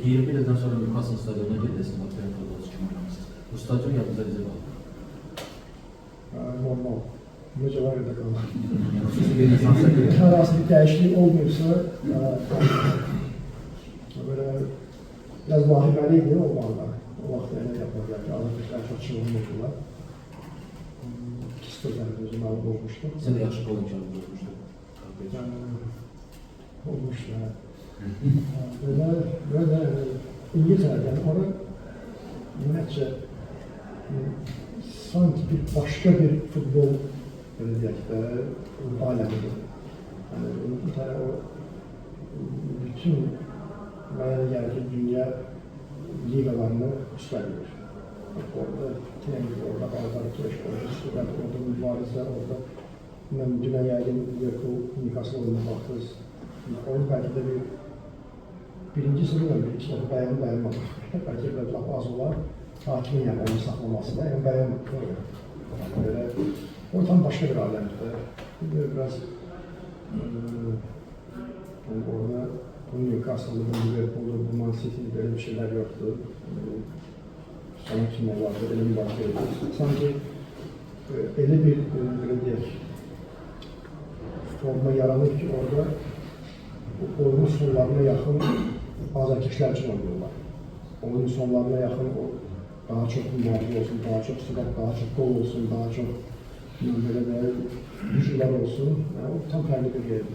20 ildən sonra Newcastle stadionuna gedəsiniz, Bakıya futbolçu kimi oynamışsınız. Bu stadion yadınıza necə qaldı? Normal. Necə var idi qalır. Siz bir insansa ki, Hər hansı bir dəyişiklik olmayıbsa, böyle biraz vahiməli idi o vaxtlar. O vaxt elə yapırlar ki, Azərbaycan çox çığırmışdılar. İkisi de özü məlup olmuşdu. sən də yaxşı qol imkanı olmuşdu. Olmuşdu, hə. Böyle İngiltere'den orada ümumiyyətcə sanki bir başka bir futbol belə deyək də aləmidir. Yəni İngiltere o bütün mənə gəlir ki, dünya ligalarını üstlədir. Orada Premier, orada Avrupa Keş, orada mübarizə, orada mən dünə yəqin Liverpool, Newcastle oyununa baxdınız. Onun belki de birinci sırada bir iki dəfə bəyənmədim. Belki de laf az olar, hakimin yəni onu saxlamasında, yəni bəyənmədim. Böyle, o tam başka bir alemdir. Biraz yani orada bu Newcastle'da, bu Liverpool'da, bu Man City'de böyle bir şeyler yoktu. Sana kimler vardı, öyle bir bakıyordu. Sanki öyle bir böyle diye forma yaranır ki orada oyunun sonlarına yakın azarkeşler için oynuyorlar. Oyunun sonlarına yakın o daha çok mücadele olsun, daha çok sürat, daha çok gol olsun, daha çok böyle güçlüler olsun. Yani o tam farklı bir yerdi.